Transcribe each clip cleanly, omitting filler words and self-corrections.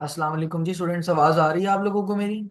अस्सलाम वालेकुम जी स्टूडेंट्स, आवाज आ रही है आप लोगों को मेरी?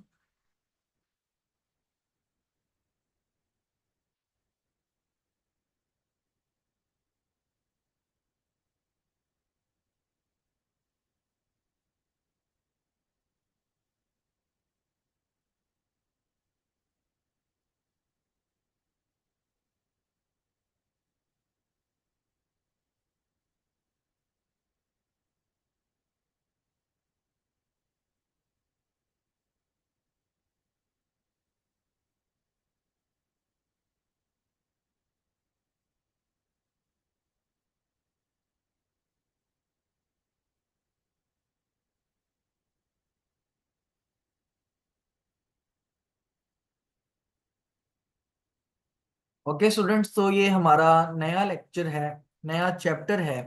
ओके स्टूडेंट्स, तो ये हमारा नया लेक्चर है, नया चैप्टर है,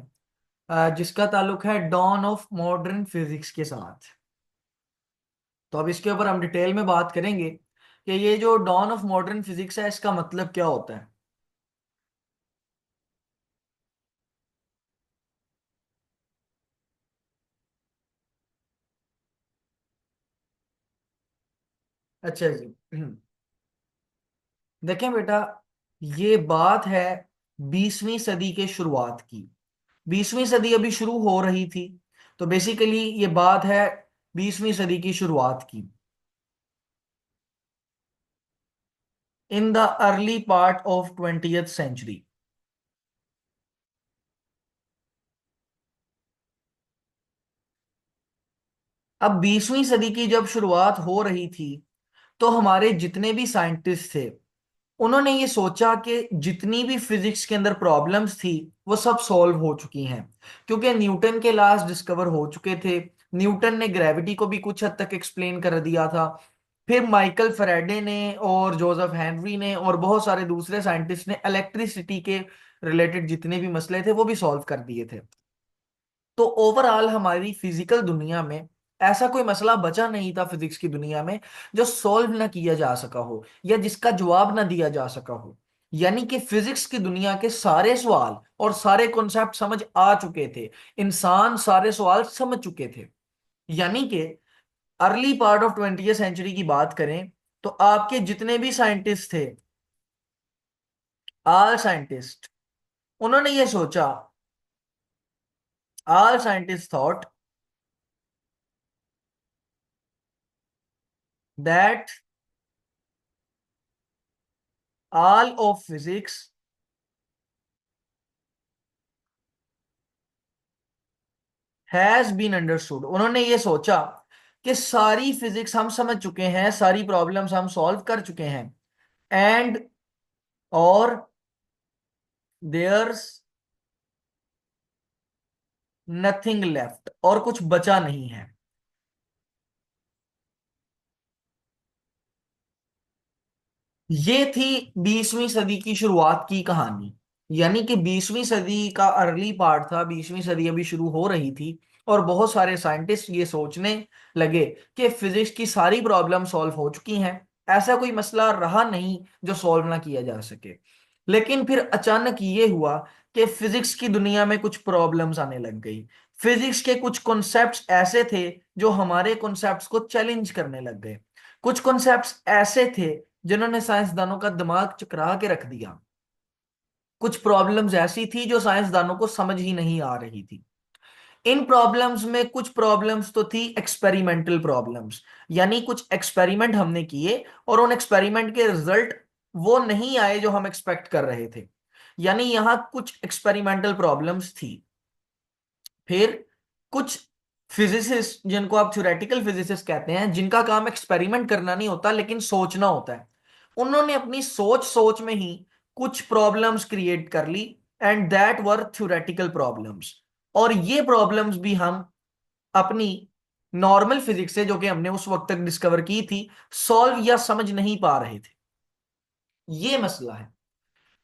जिसका ताल्लुक है डॉन ऑफ मॉडर्न फिजिक्स के साथ। तो अब इसके ऊपर हम डिटेल में बात करेंगे कि ये जो डॉन ऑफ मॉडर्न फिजिक्स है इसका मतलब क्या होता है। अच्छा जी। देखें बेटा, ये बात है 20वीं सदी के शुरुआत की। 20वीं सदी अभी शुरू हो रही थी। तो बेसिकली ये बात है 20वीं सदी की शुरुआत की, in the early part of 20th century. अब 20वीं सदी की जब शुरुआत हो रही थी तो हमारे जितने भी साइंटिस्ट थे उन्होंने ये सोचा कि जितनी भी फिजिक्स के अंदर प्रॉब्लम्स थी वो सब सॉल्व हो चुकी हैं, क्योंकि न्यूटन के लॉस डिस्कवर हो चुके थे। न्यूटन ने ग्रेविटी को भी कुछ हद तक एक्सप्लेन कर दिया था। फिर माइकल फैराडे ने और जोसेफ हेनरी ने और बहुत सारे दूसरे साइंटिस्ट ने इलेक्ट्रिसिटी के रिलेटेड जितने भी मसले थे वो भी सॉल्व कर दिए थे। तो ओवरऑल हमारी फिजिकल दुनिया में ऐसा कोई मसला बचा नहीं था फिजिक्स की दुनिया में जो सॉल्व ना किया जा सका हो या जिसका जवाब ना दिया जा सका हो। यानी कि फिजिक्स की दुनिया के सारे सवाल और सारे कॉन्सेप्ट समझ आ चुके थे। इंसान सारे सवाल समझ चुके थे। यानी कि early part of 20th century की बात करें तो आपके जितने भी साइंटिस्ट थे, ऑल साइंटिस्ट, उन्होंने ये सोचा, all scientist thought that all of physics has been understood। उन्होंने ये सोचा कि सारी फिजिक्स हम समझ चुके हैं, सारी प्रॉब्लम्स हम सॉल्व कर चुके हैं। एंड और देयर्स नथिंग लेफ्ट, और कुछ बचा नहीं है। ये थी 20वीं सदी की शुरुआत की कहानी। यानी कि 20वीं सदी का अर्ली पार्ट था, 20वीं सदी अभी शुरू हो रही थी और बहुत सारे साइंटिस्ट ये सोचने लगे कि फिजिक्स की सारी प्रॉब्लम सॉल्व हो चुकी हैं, ऐसा कोई मसला रहा नहीं जो सॉल्व ना किया जा सके। लेकिन फिर अचानक ये हुआ कि फिजिक्स की दुनिया में कुछ प्रॉब्लम्स आने लग गई। फिजिक्स के कुछ कॉन्सेप्ट्स ऐसे थे जो हमारे कॉन्सेप्ट्स को चैलेंज करने लग गए। कुछ कॉन्सेप्ट्स ऐसे थे जिन्होंने साइंसदानों का दिमाग चकरा के रख दिया। कुछ प्रॉब्लम्स ऐसी थी जो साइंसदानों को समझ ही नहीं आ रही थी। इन प्रॉब्लम्स में कुछ प्रॉब्लम्स तो थी एक्सपेरिमेंटल प्रॉब्लम्स, यानी कुछ एक्सपेरिमेंट हमने किए और उन एक्सपेरिमेंट के रिजल्ट वो नहीं आए जो हम एक्सपेक्ट कर रहे थे। यानी यहां कुछ एक्सपेरिमेंटल प्रॉब्लम्स थी। फिर कुछ फिजिसिस्ट जिनको आप थ्योरेटिकल फिजिसिस्ट कहते हैं, जिनका काम एक्सपेरिमेंट करना नहीं होता लेकिन सोचना होता है, उन्होंने अपनी सोच सोच में ही कुछ प्रॉब्लम्स क्रिएट कर ली। And that were theoretical problems. और ये प्रॉब्लम्स भी हम अपनी नॉर्मल फिजिक्स से, जो कि हमने उस वक्त तक डिस्कवर की थी, सॉल्व या समझ नहीं पा रहे थे। ये मसला है।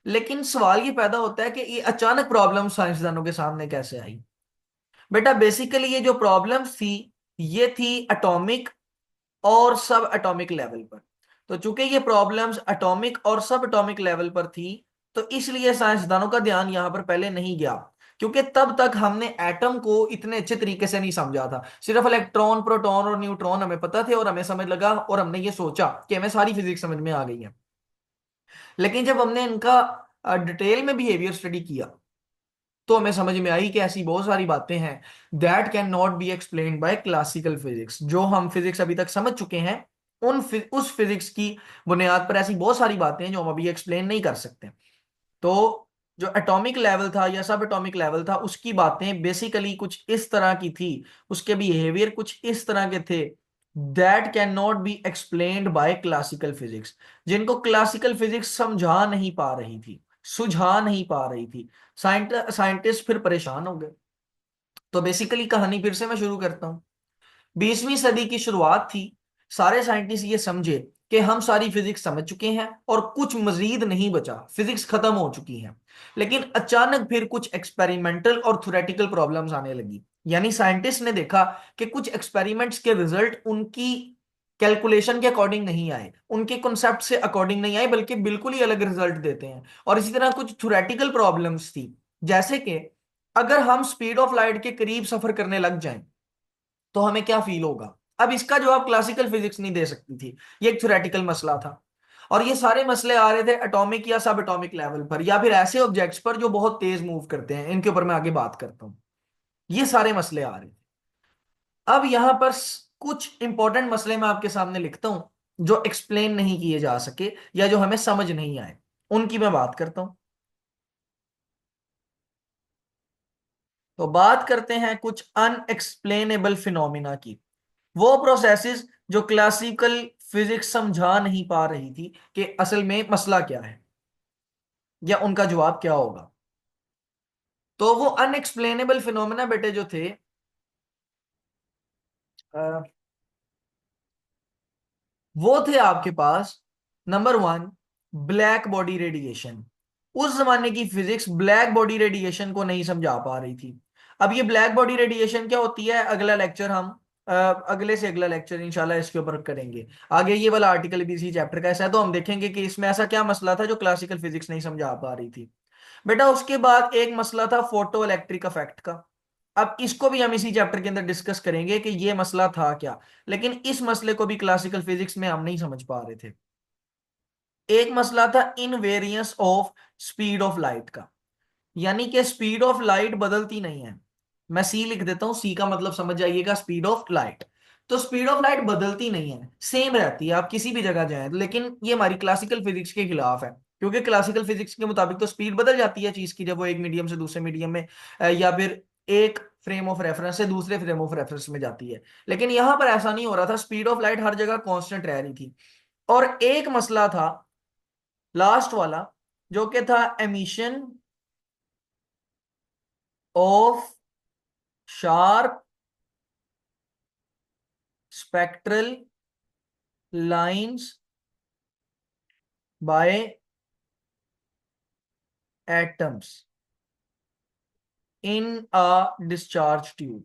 लेकिन सवाल ये पैदा होता है कि ये अचानक प्रॉब्लम साइंसदानों के सामने कैसे आई। बेटा बेसिकली ये जो प्रॉब्लम्स थी ये थी एटॉमिक और सब एटॉमिक लेवल पर। तो चूंकि ये प्रॉब्लम्स एटॉमिक और सब एटॉमिक लेवल पर थी तो इसलिए साइंसदानों का ध्यान यहां पर पहले नहीं गया क्योंकि तब तक हमने एटम को इतने अच्छे तरीके से नहीं समझा था। सिर्फ इलेक्ट्रॉन, प्रोटॉन और न्यूट्रॉन हमें पता थे और हमें समझ लगा और हमने ये सोचा कि हमें सारी फिजिक्स समझ में आ गई है। लेकिन जब हमने इनका डिटेल में बिहेवियर स्टडी किया तो हमें समझ में आई कि ऐसी बहुत सारी बातें हैं that can not be explained bye classical physics. जो हम फिजिक्स अभी तक समझ चुके हैं उस फिजिक्स की बुनियाद पर ऐसी बहुत सारी बातें हैं जो हम अभी एक्सप्लेन नहीं कर सकते। तो जो एटॉमिक लेवल था या सब एटॉमिक लेवल था उसकी बातें बेसिकली कुछ इस तरह की थी, उसके बिहेवियर कुछ इस तरह के थे that can not be explained bye classical physics, जिनको क्लासिकल फिजिक्स समझा नहीं पा रही थी, सुझा नहीं पा रही थी। साइंटिस्ट फिर परेशान हो गए। तो बेसिकली कहानी फिर से मैं शुरू करता हूं। 20वीं सदी की शुरुआत थी। सारे साइंटिस्ट ये समझे कि हम सारी फिजिक्स समझ चुके हैं और कुछ मजीद नहीं बचा, फिजिक्स खत्म हो चुकी है। लेकिन अचानक फिर कुछ एक्सपेरिमेंटल और थ्योरेटिकल प्रॉब्लम्स आने लगी। यानी साइंटिस्ट ने देखा कि कुछ एक्सपेरिमेंट्स के रिजल्ट उनकी कैलकुलेशन के अकॉर्डिंग नहीं आए, उनके कॉन्सेप्ट से अकॉर्डिंग नहीं आए, बल्कि बिल्कुल ही अलग रिजल्ट देते हैं। और इसी तरह कुछ थ्योरेटिकल प्रॉब्लम्स थी, जैसे कि अगर हम स्पीड ऑफ लाइट के करीब सफर करने लग जाएं तो हमें क्या फील होगा। अब इसका जवाब क्लासिकल फिजिक्स नहीं दे सकती थी, ये एक थ्योरेटिकल मसला था। और ये सारे मसले आ रहे थे एटॉमिक या सब एटॉमिक लेवल पर या फिर ऐसे ऑब्जेक्ट्स पर जो बहुत तेज मूव करते हैं, इनके ऊपर मैं आगे बात करता हूं। ये सारे मसले आ रहे थे। अब यहां पर कुछ इंपॉर्टेंट मसले मैं आपके सामने लिखता हूं जो एक्सप्लेन नहीं किए जा सके या जो हमें समझ नहीं आए, उनकी मैं बात करता हूं। तो बात करते हैं कुछ अनएक्सप्लेनेबल फिनोमिना की, वो प्रोसेसेस जो क्लासिकल फिजिक्स समझा नहीं पा रही थी कि असल में मसला क्या है या उनका जवाब क्या होगा। तो वो अनएक्सप्लेनेबल फिनोमेना बेटे जो थे, अ, वो थे आपके पास। Number one, black body radiation. उस जमाने की फिजिक्स ब्लैक बॉडी रेडिएशन को नहीं समझा पा रही थी। अब ये ब्लैक बॉडी रेडिएशन क्या होती है, अगला लेक्चर हम अगले से अगला लेक्चर इंशाल्लाह इसके ऊपर करेंगे। आगे ये वाला आर्टिकल भी इसी चैप्टर का ऐसा है, तो हम देखेंगे कि इसमें ऐसा क्या मसला था जो क्लासिकल फिजिक्स नहीं समझा पा रही थी। बेटा उसके बाद एक मसला था फोटो इलेक्ट्रिक इफेक्ट का। अब इसको भी हम इसी चैप्टर के अंदर डिस्कस करेंगे कि ये मसला था क्या। लेकिन इस मसले को भी क्लासिकल फिजिक्स में हम नहीं समझ पा रहे थे। एक मसला था invariance of speed of light का, यानी कि स्पीड ऑफ लाइट बदलती नहीं है। मैं सी लिख देता हूं, सी का मतलब समझ जाइएगा स्पीड ऑफ लाइट। तो स्पीड ऑफ लाइट बदलती नहीं है, सेम रहती है, आप किसी भी जगह जाएं। लेकिन ये हमारी क्लासिकल फिजिक्स के खिलाफ है, क्योंकि क्लासिकल फिजिक्स के मुताबिक तो स्पीड बदल जाती है चीज की जब वो एक मीडियम से दूसरे मीडियम में या फिर एक फ्रेम ऑफ रेफरेंस से दूसरे फ्रेम ऑफ रेफरेंस में जाती है। लेकिन यहां पर ऐसा नहीं हो रहा था, स्पीड ऑफ लाइट हर जगह कांस्टेंट रह रही थी। और एक मसला था लास्ट वाला, जो कि था emission of sharp spectral lines by atoms in a discharge tube.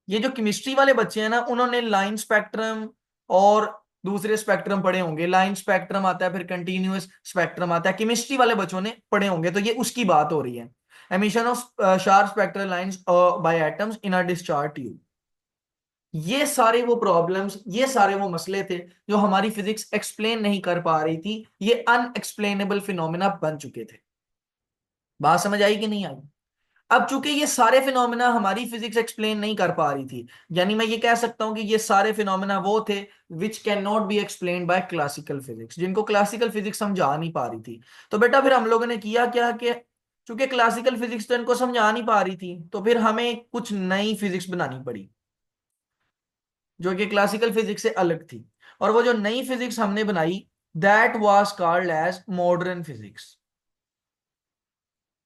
ये जो केमिस्ट्री वाले बच्चे हैं ना, उन्होंने लाइन स्पेक्ट्रम और दूसरे स्पेक्ट्रम पढ़े होंगे। लाइन स्पेक्ट्रम आता है, फिर कंटिन्यूअस स्पेक्ट्रम आता है, केमिस्ट्री वाले बच्चों ने पढ़े होंगे। तो ये उसकी बात हो रही है, emission of sharp spectral lines by atoms in a discharge tube. ये सारे वो प्रॉब्लम्स, ये सारे वो मसले थे जो हमारी फिजिक्स एक्सप्लेन नहीं कर पा रही थी। ये अनएक्सप्लेनेबल फिनोमेना बन चुके थे। बात समझ आई कि नहीं आई। अब चूंकि ये सारे फिनोमेना हमारी फिजिक्स एक्सप्लेन नहीं कर पा रही थी, यानी मैं ये कह सकता हूं कि ये सारे फिनोमेना वो थे which can not be explain by classical physics, जिनको क्लासिकल फिजिक्स समझा नहीं पा रही थी। तो बेटा फिर हम लोगों ने किया क्या कि चूंकि क्लासिकल फिजिक्स तो इनको समझा नहीं पा रही थी, तो फिर हमें कुछ नई फिजिक्स बनानी पड़ी जो कि क्लासिकल फिजिक्स से अलग थी। और वो जो नई फिजिक्स हमने बनाई, that was called as modern physics.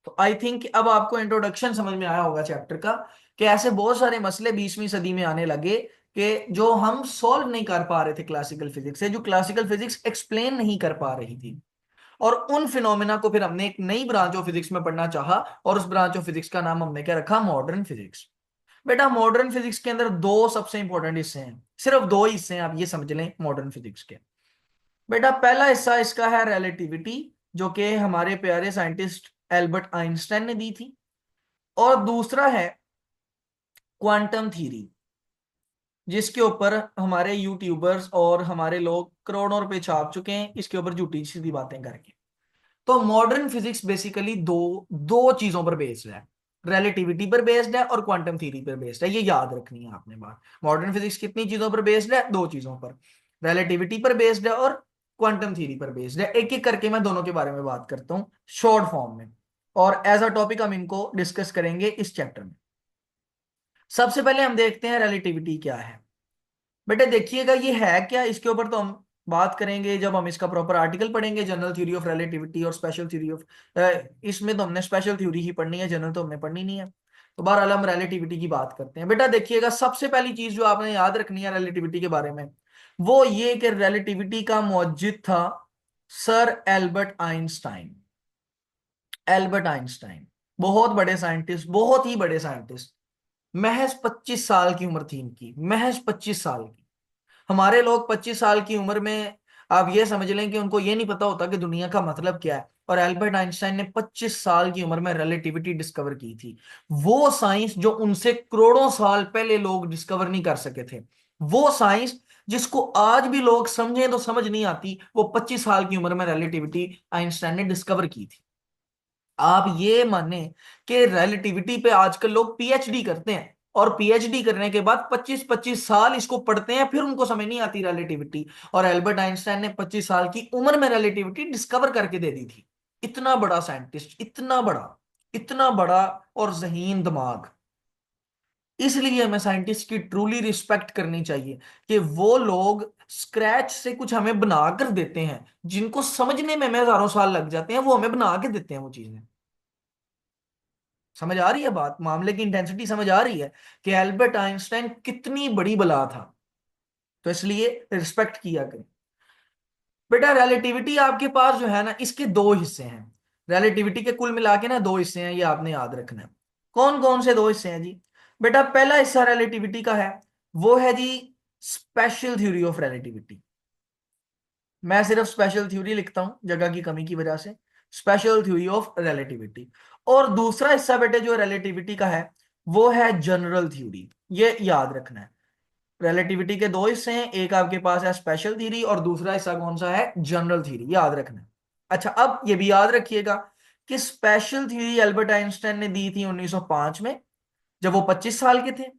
तो आई थिंक अब आपको इंट्रोडक्शन समझ में आया होगा चैप्टर का, कि ऐसे बहुत सारे मसले 20वीं सदी में आने लगे कि जो हम सॉल्व नहीं कर पा रहे थे क्लासिकल फिजिक्स से, जो क्लासिकल फिजिक्स एक्सप्लेन नहीं कर पा रही थी। और उन फिनोमेना को फिर हमने एक नई ब्रांच ऑफ फिजिक्स में पढ़ना चाहा, और उस ब्रांच ऑफ फिजिक्स का नाम हमने क्या रखा, मॉडर्न फिजिक्स। बेटा मॉडर्न फिजिक्स के अंदर दो सबसे इंपॉर्टेंट हिस्से हैं, सिर्फ दो हिस्से हैं, आप ये समझ लें मॉडर्न फिजिक्स के। बेटा पहला हिस्सा इसका है रिलेटिविटी, जो कि हमारे प्यारे साइंटिस्ट एल्बर्ट आइंस्टाइन ने दी थी। और दूसरा है क्वांटम थ्योरी, जिसके ऊपर हमारे यूट्यूबर्स और हमारे लोग करोड़ों रुपए छाप चुके हैं इसके ऊपर झूठी सीधी बातें करके। तो मॉडर्न फिजिक्स बेसिकली दो दो चीजों पर बेस्ड है, रिलेटिविटी पर बेस्ड है और क्वांटम थ्योरी पर बेस्ड है। ये याद रखनी है आपने बात। मॉडर्न फिजिक्स कितनी चीजों पर बेस्ड है? दो चीजों पर, रिलेटिविटी पर बेस्ड है और क्वांटम थ्योरी पर बेस्ड है। एक एक करके मैं दोनों के बारे में बात करता हूँ शॉर्ट फॉर्म में, और एज अ टॉपिक हम इनको डिस्कस करेंगे इस चैप्टर में। सबसे पहले हम देखते हैं रिलेटिविटी क्या है। बेटे देखिएगा ये है क्या, इसके ऊपर तो हम बात करेंगे जब हम इसका प्रॉपर आर्टिकल पढ़ेंगे, जनरल थ्योरी ऑफ रिलेटिविटी और स्पेशल थ्योरी ऑफ। इसमें तो हमने स्पेशल थ्योरी ही पढ़नी है, जनरल तो हमने पढ़नी नहीं है। तो बहरहाल हम रिलेटिविटी की बात करते हैं। बेटा देखिएगा सबसे पहली चीज जो आपने याद रखनी है रिलेटिविटी के बारे में, वो ये कि रिलेटिविटी का मौजूद था sir Albert Einstein. Albert Einstein बहुत बड़े साइंटिस्ट, बहुत ही बड़े साइंटिस्ट। महज 25 साल की उम्र थी इनकी, महज 25 साल की। हमारे लोग 25 साल की उम्र में आप ये समझ लें कि उनको ये नहीं पता होता कि दुनिया का मतलब क्या है। और एल्बर्ट आइंस्टाइन ने 25 साल की उम्र में रिलेटिविटी डिस्कवर की थी। वो साइंस जो उनसे करोड़ों साल पहले लोग डिस्कवर नहीं कर सके थे, वो साइंस जिसको आज भी लोग समझें तो समझ नहीं आती, वो 25 साल की उम्र में रिलेटिविटी आइंस्टाइन ने डिस्कवर की थी। आप ये माने कि रिलेटिविटी पे आजकल लोग पीएचडी करते हैं, और पीएचडी करने के बाद 25-25 साल इसको पढ़ते हैं, फिर उनको समझ नहीं आती रिलेटिविटी। और एल्बर्ट आइंस्टाइन ने 25 साल की उम्र में रिलेटिविटी डिस्कवर करके दे दी थी। इतना बड़ा साइंटिस्ट, इतना बड़ा, इतना बड़ा और जहीन दिमाग। इसलिए हमें साइंटिस्ट की ट्रूली रिस्पेक्ट करनी चाहिए कि वो लोग स्क्रैच से कुछ हमें बना कर देते हैं, जिनको समझने में हमें हजारों साल लग जाते हैं, वो हमें बना के देते हैं वो चीजें। समझ आ रही है बात, मामले की इंटेंसिटी समझ आ रही है कि एल्बर्ट आइंस्टाइन कितनी बड़ी बला था। तो इसलिए रिस्पेक्ट किया करें। बेटा रिलेटिविटी आपके पास जो है ना, इसके दो हिस्से हैं। रिलेटिविटी के कुल मिला के ना दो हिस्से हैं, ये आपने याद रखना है। कौन कौन से दो हिस्से हैं जी? बेटा पहला हिस्सा रिलेटिविटी का है, वो है जी स्पेशल थ्योरी ऑफ रिलेटिविटी। मैं सिर्फ स्पेशल थ्योरी लिखता हूं जगह की कमी की वजह से, स्पेशल थ्योरी ऑफ रिलेटिविटी। और दूसरा हिस्सा बेटे जो रिलेटिविटी का है, वो है जनरल थ्योरी। ये याद रखना है। रिलेटिविटी के दो हिस्से हैं, एक आपके पास है स्पेशल थ्योरी और दूसरा हिस्सा कौन सा है? जनरल थ्योरी, याद रखना है। अच्छा अब ये भी याद रखिएगा कि स्पेशल थ्योरी एल्बर्ट आइंस्टाइन ने दी थी 1905 में, जब वो 25 साल के थे।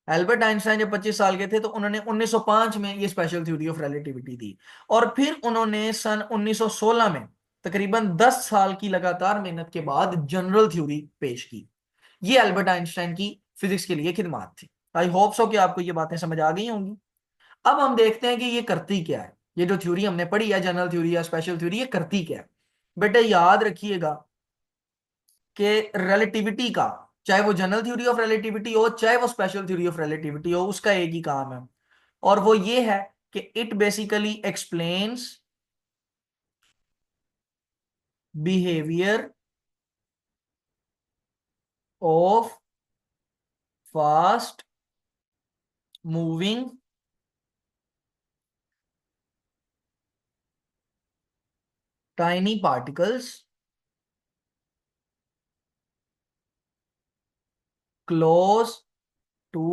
एल्बर्ट आइंस्टाइन जब 25 साल के थे तो उन्होंने 1905 में ये स्पेशल थ्योरी ऑफ रिलेटिविटी दी। और फिर उन्होंने सन 1916 में तकरीबन 10 साल की लगातार मेहनत के बाद जनरल थ्योरी पेश की। ये एल्बर्ट आइंस्टाइन की फिजिक्स के लिए खिदमात थी। आई होप सो कि आपको ये बातें समझ आ गई होंगी। अब हम देखते हैं कि ये करती क्या है। ये जो थ्योरी हमने पढ़ी है, जनरल थ्योरी या स्पेशल थ्योरी, ये करती क्या है? बेटे याद रखिएगा कि रिलेटिविटी का, चाहे वो जनरल थ्योरी ऑफ रिलेटिविटी हो चाहे वो स्पेशल थ्योरी ऑफ रिलेटिविटी हो, उसका एक ही काम है, और वो ये है कि it basically explains behaviour of fast moving tiny particles close to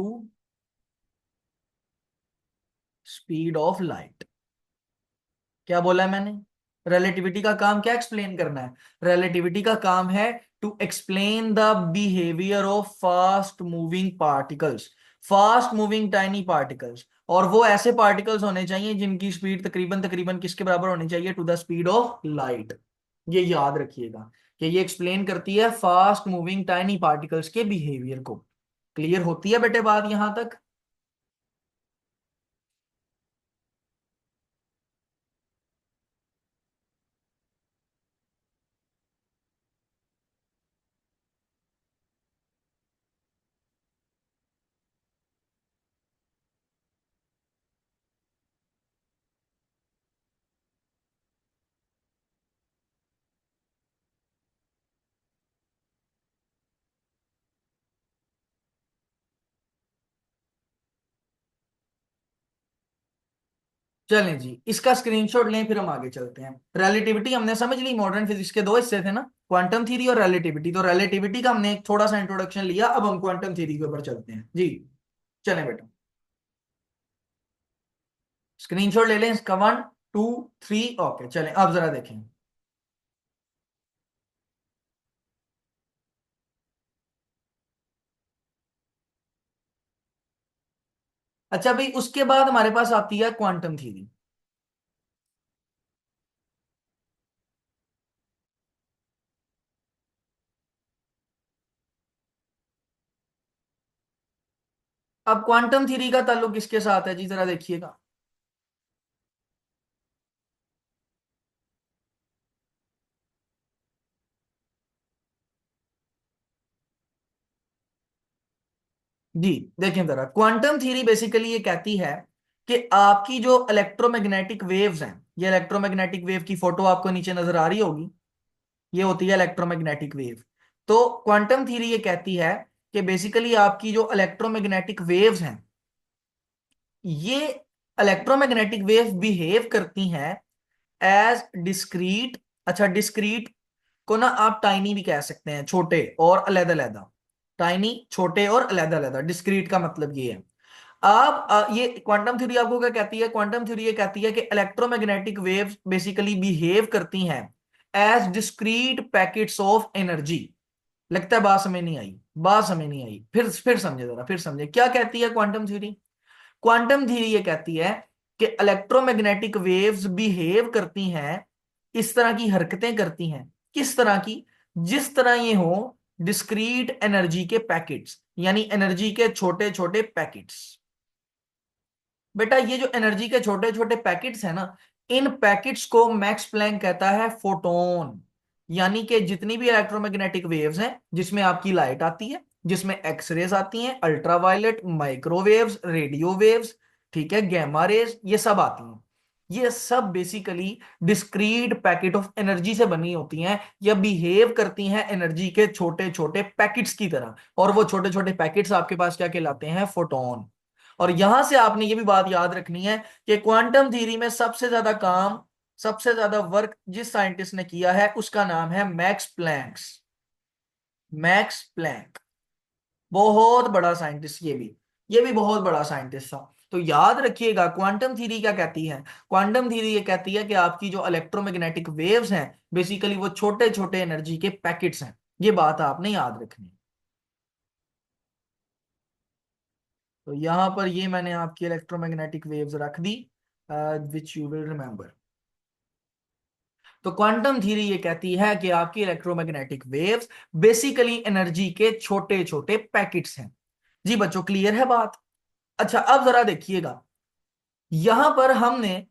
speed of light. क्या बोला है मैंने? रिलेटिविटी का काम क्या एक्सप्लेन करना है? रिलेटिविटी का काम है to explain the behaviour of fast moving particles, fast moving tiny particles. और वो ऐसे पार्टिकल्स होने चाहिए जिनकी स्पीड तकरीबन तकरीबन किसके बराबर होनी चाहिए? To the speed of light. ये याद रखिएगा कि ये एक्सप्लेन करती है फास्ट मूविंग टाइनी पार्टिकल्स के बिहेवियर को। क्लियर होती है बेटे बात यहां तक? चलें जी, इसका स्क्रीनशॉट लें फिर हम आगे चलते हैं। रिलेटिविटी हमने समझ ली, मॉडर्न फिजिक्स के दो हिस्से थे ना, क्वांटम थ्योरी और रिलेटिविटी। तो रिलेटिविटी का हमने थोड़ा सा इंट्रोडक्शन लिया, अब हम क्वांटम थ्योरी के ऊपर चलते हैं जी। चलें बेटा, स्क्रीनशॉट ले लें इसका, 1 2 3, ओके चलें अब जरा देखें। अच्छा भाई, उसके बाद हमारे पास आती है क्वांटम थ्योरी। अब क्वांटम थ्योरी का ताल्लुक किसके साथ है जी, जरा देखिएगा। जी देखें जरा, क्वांटम थ्योरी बेसिकली ये कहती है कि आपकी जो इलेक्ट्रोमैग्नेटिक वेव्स हैं, ये इलेक्ट्रोमैग्नेटिक वेव की फोटो आपको नीचे नजर आ रही होगी, ये होती है इलेक्ट्रोमैग्नेटिक वेव। तो क्वांटम थ्योरी ये कहती है कि बेसिकली आपकी जो इलेक्ट्रोमैग्नेटिक वेव्स हैं, ये इलेक्ट्रोमैग्नेटिक वेव बिहेव करती हैं एज डिस्क्रीट। अच्छा, डिस्क्रीट को ना आप टाइनी भी कह सकते हैं, छोटे और अलग अलग। टाइनी, छोटे और अलग अलग, डिस्क्रीट का मतलब ये है। आप ये क्वांटम थ्योरी आपको क्या कहती है? क्वांटम थ्योरी ये कहती है कि इलेक्ट्रोमैग्नेटिक वेव्स बेसिकली बिहेव करती हैं as discrete packets of energy. लगता है बात समझ नहीं आई, बात समझ नहीं आई, फिर समझे जरा, फिर समझे क्या कहती है क्वांटम थ्योरी। क्वांटम थ्योरी ये कहती है कि इलेक्ट्रोमैग्नेटिक वेव्स बिहेव करती हैं, इस तरह की हरकतें करती हैं। किस तरह की? जिस तरह ये हो डिस्क्रीट एनर्जी के पैकेट्स, यानी एनर्जी के छोटे छोटे पैकेट्स। बेटा ये जो एनर्जी के छोटे छोटे पैकेट्स हैं ना, इन पैकेट्स को मैक्स प्लैंक कहता है फोटोन। यानी कि जितनी भी इलेक्ट्रोमैग्नेटिक वेव्स हैं, जिसमें आपकी लाइट आती है, जिसमें एक्सरेज आती हैं, अल्ट्रावायलेट, माइक्रोवेव्स, रेडियो वेव्स, ठीक है, गैमा रेज, ये सब आती हैं। ये सब basically discrete packet of energy से बनी होती हैं, या बिहेव करती हैं एनर्जी के छोटे छोटे पैकेट्स की तरह। और वो छोटे छोटे पैकेट्स आपके पास क्या कहलाते हैं? फोटोन। और यहां से आपने ये भी बात याद रखनी है कि क्वांटम थ्योरी में सबसे ज्यादा काम, सबसे ज्यादा वर्क जिस साइंटिस्ट ने किया है उसका नाम है मैक्स प्लैंक्स। मैक्स प्लैंक बहुत बड़ा साइंटिस्ट, ये भी बहुत बड़ा साइंटिस्ट था। तो याद रखिएगा क्वांटम थ्योरी क्या कहती है। क्वांटम थ्योरी ये कहती है कि आपकी जो इलेक्ट्रोमैग्नेटिक वेव्स हैं, बेसिकली वो छोटे छोटे एनर्जी के पैकेट्स हैं। ये बात आपने याद रखनी है। तो यहां पर ये मैंने आपकी इलेक्ट्रोमैग्नेटिक वेव्स रख दी, विच यू विल रिमेंबर। तो क्वांटम थ्योरी ये कहती है कि आपकी इलेक्ट्रोमैग्नेटिक वेव्स बेसिकली एनर्जी के छोटे छोटे पैकेट्स हैं। जी बच्चों, क्लियर है बात? अच्छा अब जरा देखिएगा, यहां पर हमने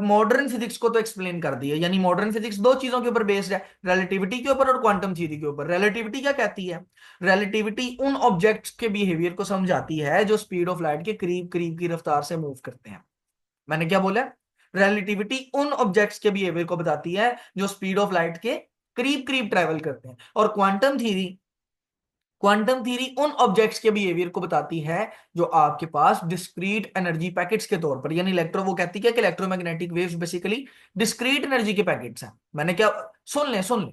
मॉडर्न फिजिक्स को तो एक्सप्लेन कर दिया। यानी मॉडर्न फिजिक्स दो चीजों के ऊपर बेस्ड है, रिलेटिविटी के ऊपर और क्वांटम थ्योरी के ऊपर। रिलेटिविटी क्या कहती है? रिलेटिविटी उन ऑब्जेक्ट्स के बिहेवियर को समझाती है जो स्पीड ऑफ लाइट के करीब करीब की रफ्तार से मूव करते हैं। मैंने क्या बोला? रिलेटिविटी उन ऑब्जेक्ट्स के बिहेवियर को बताती है जो स्पीड ऑफ लाइट के करीब करीब ट्रेवल करते हैं। और क्वांटम थ्योरी उन ऑब्जेक्ट्स के बिहेवियर को बताती है जो आपके पास डिस्क्रीट एनर्जी पैकेट्स के तौर पर, यानी वो कहती है कि electromagnetic waves basically discrete energy के पैकेट्स हैं। मैंने क्या, सुन लें सुन लें,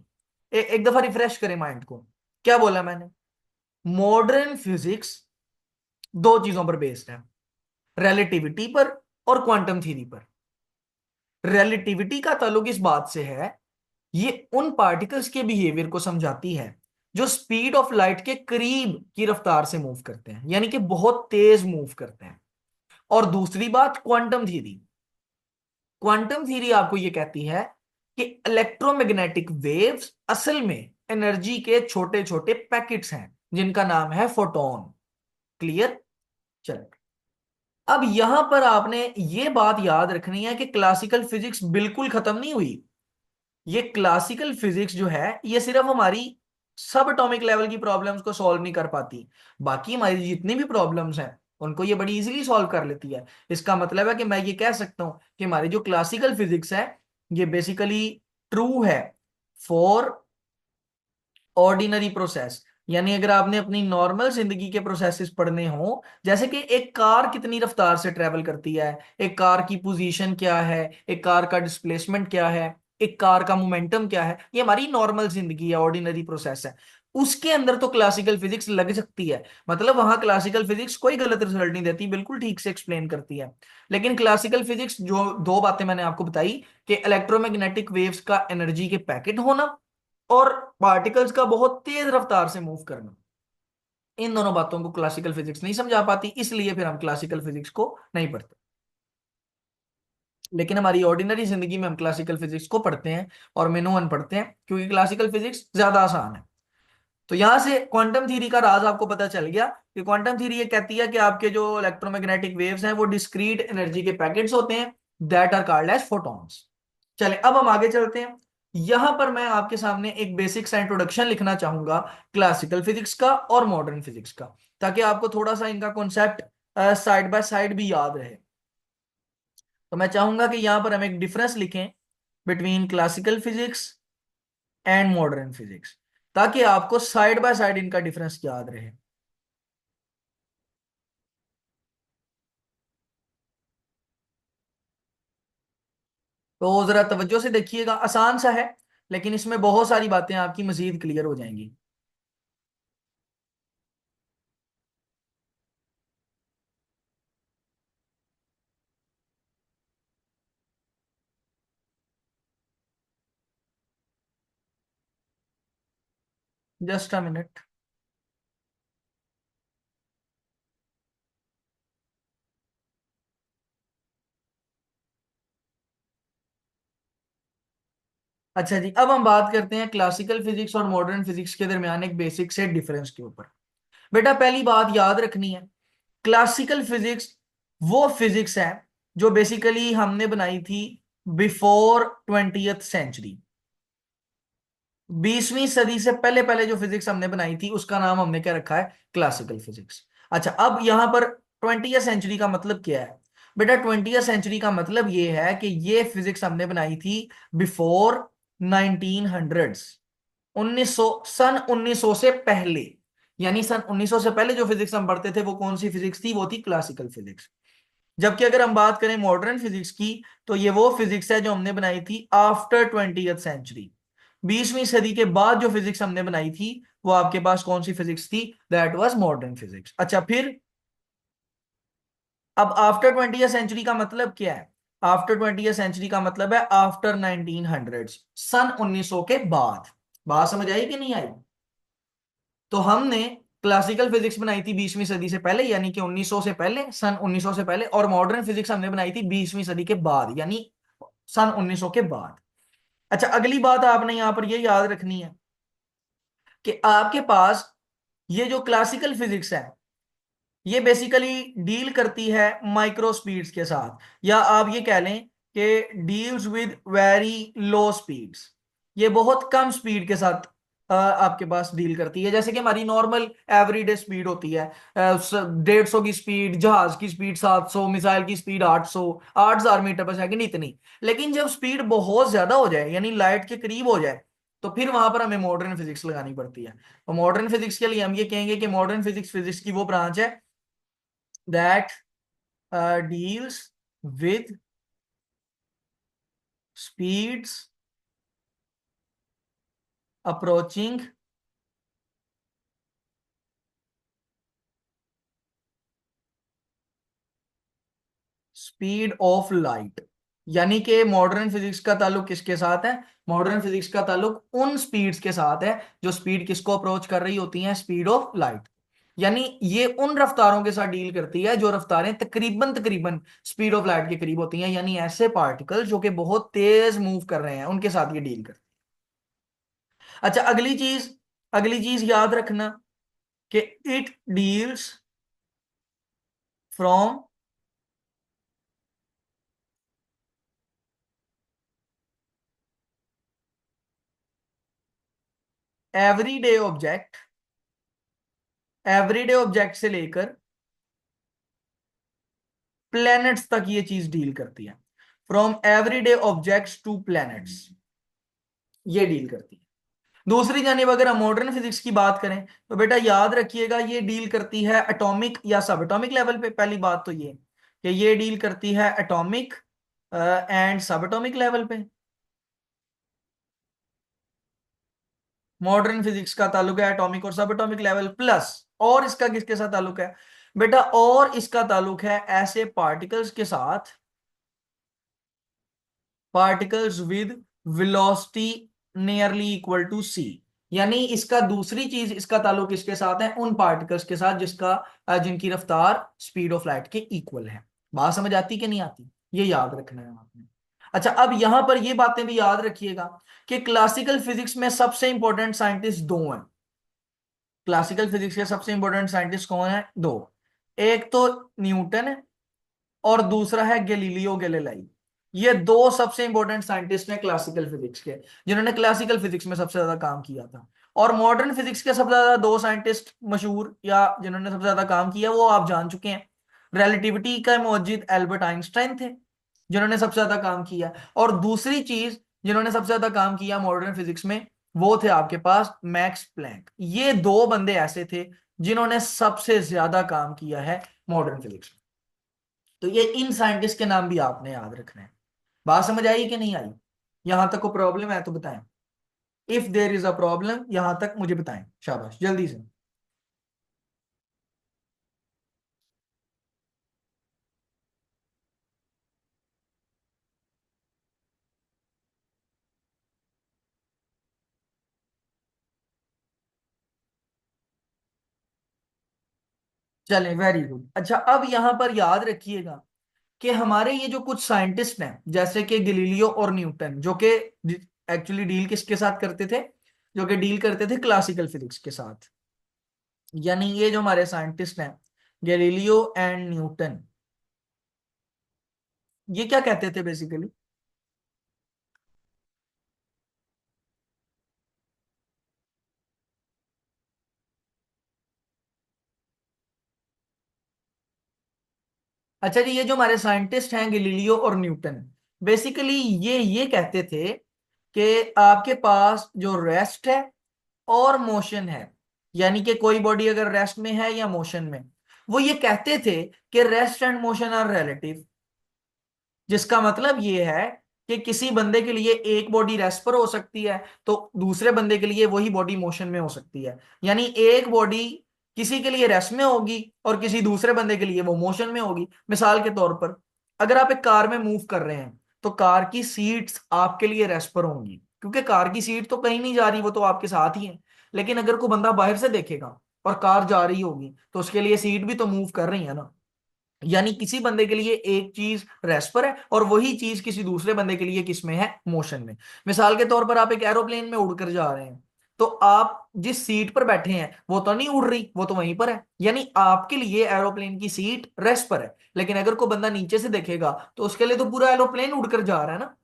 एक दफा रिफ्रेश करें माइंड को। क्या बोला मैंने? मॉडर्न फिजिक्स दो चीजों पर बेस्ड है, रिलेटिविटी पर और क्वांटम थ्योरी पर। रिलेटिविटी का ताल्लुक इस बात से है, ये उन पार्टिकल्स के बिहेवियर को समझाती है जो स्पीड ऑफ लाइट के करीब की रफ्तार से मूव करते हैं, यानी कि बहुत तेज मूव करते हैं। और दूसरी बात क्वांटम थ्योरी, क्वांटम थ्योरी आपको यह कहती है कि इलेक्ट्रोमैग्नेटिक वेव्स असल में एनर्जी के छोटे छोटे पैकेट्स हैं जिनका नाम है फोटोन। क्लियर? चलो, अब यहां पर आपने ये बात याद रखनी है कि क्लासिकल फिजिक्स बिल्कुल खत्म नहीं हुई। ये क्लासिकल फिजिक्स जो है ये सिर्फ हमारी सब एटॉमिक लेवल की प्रॉब्लम्स को सॉल्व नहीं कर पाती, बाकी हमारी जितनी भी प्रॉब्लम्स हैं उनको ये बड़ी इजीली सॉल्व कर लेती है। इसका मतलब है कि मैं ये कह सकता हूं कि हमारी जो क्लासिकल फिजिक्स है ये बेसिकली ट्रू है फॉर ऑर्डिनरी प्रोसेस। यानी अगर आपने अपनी नॉर्मल जिंदगी के प्रोसेसेस पढ़ने हो, जैसे कि एक कार कितनी रफ्तार से ट्रेवल करती है, एक कार की पोजीशन क्या है, एक कार का डिस्प्लेसमेंट क्या है, एक कार का मोमेंटम क्या है, ये हमारी नॉर्मल जिंदगी है, ऑर्डिनरी प्रोसेस है। उसके अंदर तो क्लासिकल फिजिक्स लग सकती है, मतलब वहां क्लासिकल फिजिक्स कोई गलत रिजल्ट नहीं देती, बिल्कुल ठीक से एक्सप्लेन करती है। लेकिन क्लासिकल फिजिक्स जो दो बातें मैंने आपको बताई, कि इलेक्ट्रोमैग्नेटिक वेव्स का एनर्जी के पैकेट होना और पार्टिकल्स का बहुत तेज रफ्तार से मूव करना, इन दोनों बातों को क्लासिकल फिजिक्स नहीं समझा पाती, इसलिए फिर हम क्लासिकल फिजिक्स को नहीं पढ़ते। लेकिन हमारी ऑर्डिनरी जिंदगी में हम क्लासिकल फिजिक्स को पढ़ते हैं और मेनू वन पढ़ते हैं, क्योंकि क्लासिकल फिजिक्स ज्यादा आसान है। तो यहां से क्वांटम थ्योरी का राज आपको पता चल गया कि क्वांटम थ्योरी ये कहती है कि आपके जो इलेक्ट्रोमैग्नेटिक वेव्स हैं वो डिस्क्रीट एनर्जी के पैकेट्स होते हैं, that are called as photons. चले अब हम आगे चलते हैं। यहां पर मैं आपके सामने एक बेसिक सा इंट्रोडक्शन लिखना चाहूंगा क्लासिकल फिजिक्स का और मॉडर्न फिजिक्स का, ताकि आपको थोड़ा सा इनका कॉन्सेप्ट साइड बाय साइड भी याद रहे। तो मैं चाहूंगा कि यहां पर हम एक डिफरेंस लिखें between classical physics and modern physics, ताकि आपको साइड बाय साइड इनका डिफरेंस याद रहे। तो जरा तवज्जो से देखिएगा, आसान सा है, लेकिन इसमें बहुत सारी बातें आपकी मजीद क्लियर हो जाएंगी। Just a minute. अच्छा जी, अब हम बात करते हैं क्लासिकल फिजिक्स और मॉडर्न फिजिक्स के दरमियान एक बेसिक से डिफरेंस के ऊपर। बेटा पहली बात याद रखनी है, क्लासिकल फिजिक्स वो फिजिक्स है जो बेसिकली हमने बनाई थी बिफोर 20th सेंचुरी। 20वीं सदी से पहले पहले जो फिजिक्स हमने बनाई थी उसका नाम हमने क्या रखा है, क्लासिकल फिजिक्स। अच्छा, अब यहां पर 20th सेंचुरी का मतलब क्या है? बेटा 20th सेंचुरी का मतलब ये है कि ये फिजिक्स हमने बनाई थी बिफोर 1900s, 1900, सन 1900 से पहले। यानी सन 1900 से पहले जो फिजिक्स हम पढ़ते थे वो कौन सी फिजिक्स थी? वो थी क्लासिकल फिजिक्स। जबकि अगर हम बात करें मॉडर्न फिजिक्स की, तो ये वो फिजिक्स है जो हमने बनाई थी आफ्टर 20th सेंचुरी। 20वीं सदी के बाद जो फिजिक्स हमने बनाई थी वो आपके पास कौन सी फिजिक्स थी? That was modern physics. अच्छा फिर, अब आफ्टर 20th सेंचुरी का मतलब क्या है? आफ्टर 20th सेंचुरी का मतलब है आफ्टर 1900, सन 1900 के बाद। बात समझ आई कि नहीं आई? तो हमने क्लासिकल फिजिक्स बनाई थी 20वीं सदी से पहले, यानी कि 1900 से पहले, सन 1900 से पहले, और मॉडर्न फिजिक्स हमने बनाई थी 20वीं सदी के बाद, यानी सन 1900 के बाद। अच्छा, अगली बात आपने यहां पर यह याद रखनी है कि आपके पास ये जो क्लासिकल फिजिक्स है ये बेसिकली डील करती है माइक्रो स्पीड्स के साथ, या आप ये कह लें कि deals with very low speeds. ये बहुत कम स्पीड के साथ आपके पास डील करती है, जैसे कि हमारी नॉर्मल एवरीडे स्पीड होती है 150 की स्पीड, जहाज की स्पीड 700, मिसाइल की स्पीड 800, 8000 मीटर पर सेकंड, इतनी। लेकिन जब स्पीड बहुत ज्यादा हो जाए, यानी लाइट के करीब हो जाए, तो फिर वहां पर हमें मॉडर्न फिजिक्स लगानी पड़ती है। तो मॉडर्न फिजिक्स के लिए हम ये कहेंगे कि मॉडर्न फिजिक्स फिजिक्स की वो ब्रांच है that deals with speeds approaching speed of light. यानी कि मॉडर्न फिजिक्स का ताल्लुक किसके साथ है? मॉडर्न फिजिक्स का ताल्लुक उन स्पीड्स के साथ है जो स्पीड किसको अप्रोच कर रही होती हैं? Speed of light. यानी ये उन रफ्तारों के साथ डील करती है जो रफ्तारें तकरीबन तकरीबन स्पीड ऑफ लाइट के करीब होती हैं, यानी ऐसे पार्टिकल जो कि बहुत तेज मूव कर रहे हैं उनके साथ ये डील करती है। अच्छा, अगली चीज याद रखना कि it deals from everyday object, everyday object से लेकर प्लैनेट्स तक ये चीज डील करती है। From everyday objects to planets, ये डील करती है। दूसरी जानिब अगर हम मॉडर्न फिजिक्स की बात करें, तो बेटा याद रखिएगा ये डील करती है एटॉमिक या सब एटॉमिक लेवल पे। पहली बात तो ये कि ये डील करती है एटॉमिक एंड सब एटॉमिक लेवल पे। मॉडर्न फिजिक्स का ताल्लुक है एटॉमिक और सब एटॉमिक लेवल प्लस, और इसका किसके साथ ताल्लुक है बेटा, और इसका ताल्लुक है ऐसे पार्टिकल्स के साथ, particles with velocity nearly equal to C. यानी इसका दूसरी चीज, इसका ताल्लुक इसके साथ है उन पार्टिकल्स के साथ जिसका जिनकी रफ्तार स्पीड ऑफ लाइट के इक्वल है। बात समझ आती कि नहीं आती, ये याद रखना है आपने। अच्छा, अब यहां पर ये बातें भी याद रखिएगा कि क्लासिकल फिजिक्स में सबसे इंपॉर्टेंट साइंटिस्ट दो हैं। क्लासिकल फिजिक्स के सबसे इंपॉर्टेंट साइंटिस्ट कौन है? दो। एक तो न्यूटन है और दूसरा है गैलीलियो गैलीलाई। ये दो सबसे इंपॉर्टेंट साइंटिस्ट हैं क्लासिकल फिजिक्स के, जिन्होंने क्लासिकल फिजिक्स में सबसे ज्यादा काम किया था। और मॉडर्न फिजिक्स के सबसे ज्यादा दो साइंटिस्ट मशहूर, या जिन्होंने सबसे ज्यादा काम किया, वो आप जान चुके हैं। रिलेटिविटी का मौजूद एल्बर्ट आइंस्टाइन थे, जिन्होंने सबसे ज्यादा काम किया। और दूसरी चीज जिन्होंने सबसे ज्यादा काम किया मॉडर्न फिजिक्स में, वो थे आपके पास मैक्स प्लैंक। ये दो बंदे ऐसे थे जिन्होंने सबसे ज्यादा काम किया है मॉडर्न फिजिक्स में। तो ये इन साइंटिस्ट के नाम भी आपने याद रखना है। बात समझ आई कि नहीं आई? यहां तक को प्रॉब्लम है तो बताएं। If there is a problem यहां तक मुझे बताएं, शाबाश जल्दी से। चलें, वेरी गुड। अच्छा, अब यहां पर याद रखिएगा कि हमारे ये जो कुछ साइंटिस्ट हैं, जैसे कि गैलीलियो और न्यूटन, जो कि एक्चुअली डील किसके साथ करते थे? जो कि डील करते थे क्लासिकल फिजिक्स के साथ। यानी ये जो हमारे साइंटिस्ट हैं, गैलीलियो एंड न्यूटन, ये क्या कहते थे बेसिकली? अच्छा जी, ये जो हमारे साइंटिस्ट हैं गैलीलियो और न्यूटन, बेसिकली ये कहते थे कि आपके पास जो रेस्ट है और मोशन है, यानी कि कोई बॉडी अगर रेस्ट में है या मोशन में, वो ये कहते थे कि rest and motion are relative. जिसका मतलब ये है कि किसी बंदे के लिए एक बॉडी रेस्ट पर हो सकती है, तो दूसरे बंदे के लिए वही बॉडी मोशन में हो सकती है। यानी एक बॉडी किसी के लिए रेस्ट में होगी और किसी दूसरे बंदे के लिए वो मोशन में होगी। मिसाल के तौर पर, अगर आप एक कार में मूव कर रहे हैं, तो कार की सीट्स आपके लिए रेस्ट पर होंगी, क्योंकि कार की सीट तो कहीं नहीं जा रही, वो तो आपके साथ ही है। लेकिन अगर कोई बंदा बाहर से देखेगा और कार जा रही होगी, तो उसके लिए सीट भी तो मूव कर रही है ना। यानी किसी बंदे के लिए एक चीज रेस्ट पर है और वही चीज किसी दूसरे बंदे के लिए किस में है? मोशन में। मिसाल के तौर पर आप एक एरोप्लेन में उड़कर जा रहे हैं, तो आप जिस सीट पर बैठे हैं वो तो नहीं उड़ रही, वो तो वहीं पर है। यानी आपके लिए एरोप्लेन की सीट रेस्ट पर है, लेकिन अगर कोई बंदा नीचे से देखेगा तो उसके लिए तो पूरा एरोप्लेन उड़कर जा रहा है ना।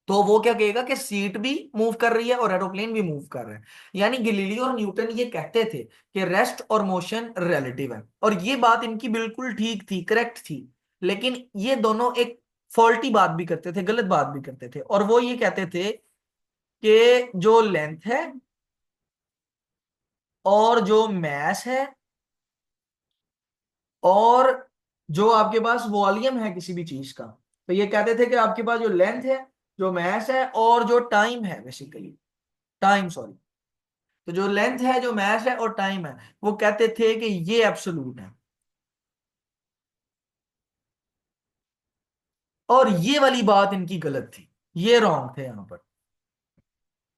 तो वो क्या कहेगा कि सीट भी मूव कर रही है और एरोप्लेन भी मूव कर रहा है। यानी गैलीलियो और न्यूटन ये कहते थे कि रेस्ट और मोशन रिलेटिव है, और ये बात इनकी बिल्कुल ठीक थी, करेक्ट थी। लेकिन ये दोनों एक फॉल्टी बात भी करते थे, गलत बात भी करते थे, और वो ये कहते थे कि जो लेंथ है और जो मैस है और जो आपके पास वॉल्यूम है किसी भी चीज का, तो ये कहते थे कि आपके पास जो लेंथ है, जो मैस है और जो टाइम है, बेसिकली टाइम, सॉरी, तो जो लेंथ है, जो मैस है और टाइम है, वो कहते थे कि ये एब्सोल्यूट है। और ये वाली बात इनकी गलत थी, ये रॉन्ग थे यहां पर।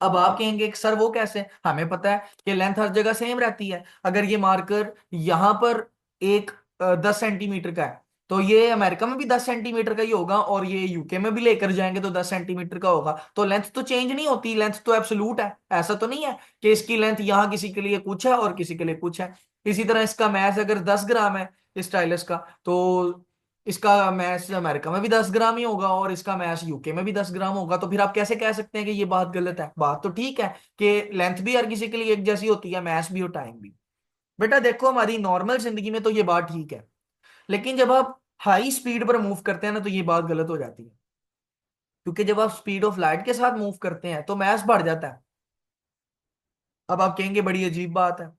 अब आप कहेंगे कि सर वो कैसे? हमें पता है कि लेंथ हर जगह सेम रहती है। अगर ये मार्कर यहां पर एक 10 सेंटीमीटर का है, तो ये अमेरिका में भी 10 सेंटीमीटर का ही होगा, और ये यूके में भी लेकर जाएंगे तो 10 सेंटीमीटर का होगा। तो लेंथ तो चेंज नहीं होती, लेंथ तो एब्सोल्यूट है। ऐसा तो नहीं है कि इसकी लेंथ यहाँ किसी के लिए कुछ है और किसी के लिए कुछ है। इसी तरह इसका मैथ अगर 10 ग्राम है, स्टाइलस का, तो इसका मैथ्स अमेरिका में भी 10 ग्राम ही होगा और इसका मैथ्स यूके में भी 10 ग्राम होगा। तो फिर आप कैसे कह सकते हैं कि ये बात गलत है? बात तो ठीक है कि लेंथ भी हर किसी के लिए एक जैसी होती है, मैथ्स भी और टाइम भी। बेटा देखो, हमारी नॉर्मल जिंदगी में तो ये बात ठीक है, लेकिन जब आप हाई स्पीड पर मूव करते हैं ना, तो ये बात गलत हो जाती है। क्योंकि जब आप स्पीड ऑफ लाइट के साथ मूव करते हैं तो मैथ्स बढ़ जाता है। अब आप कहेंगे बड़ी अजीब बात है।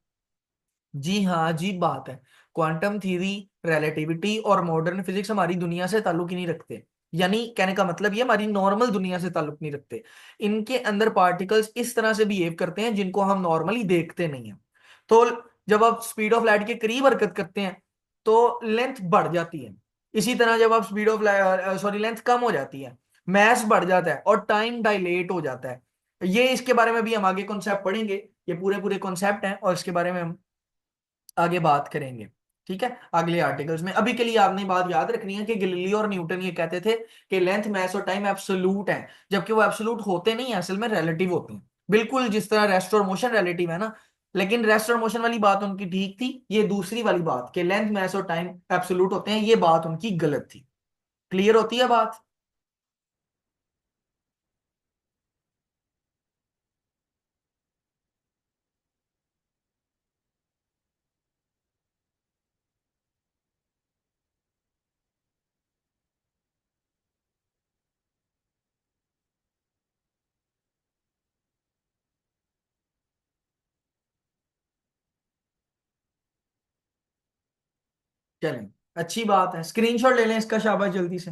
जी हाँ, अजीब बात है। क्वांटम थ्योरी, रिलेटिविटी और मॉडर्न फिजिक्स हमारी दुनिया से ताल्लुक ही नहीं रखते। यानी कहने का मतलब ये हमारी नॉर्मल दुनिया से ताल्लुक नहीं रखते। इनके अंदर पार्टिकल्स इस तरह से बिहेव करते हैं जिनको हम नॉर्मली देखते नहीं हैं। तो जब आप स्पीड ऑफ लाइट के करीब हरकत करते हैं तो लेंथ बढ़ जाती है। इसी तरह जब आप स्पीड ऑफ सॉरी लेंथ कम हो जाती है, मैस बढ़ जाता है और टाइम डायलेट हो जाता है। ये इसके बारे में भी हम आगे कॉन्सेप्ट पढ़ेंगे। ये पूरे पूरे कॉन्सेप्ट हैं और इसके बारे में हम आगे बात करेंगे। ठीक है, अगले आर्टिकल्स में। अभी के लिए आपने बात याद रखनी है कि गैलीलियो और न्यूटन ये कहते थे कि लेंथ मैस और टाइम एब्सोल्यूट है, जबकि वो एब्सोल्यूट होते नहीं है, असल में रिलेटिव होते हैं। बिल्कुल जिस तरह रेस्ट और मोशन रिलेटिव है ना। लेकिन रेस्ट और मोशन वाली बात उनकी ठीक थी, ये दूसरी वाली बात कि लेंथ मैस और टाइम एब्सोल्यूट होते हैं, ये बात उनकी गलत थी। क्लियर होती है बात? चलें, अच्छी बात है, स्क्रीनशॉट ले लें इसका शाबाश जल्दी से।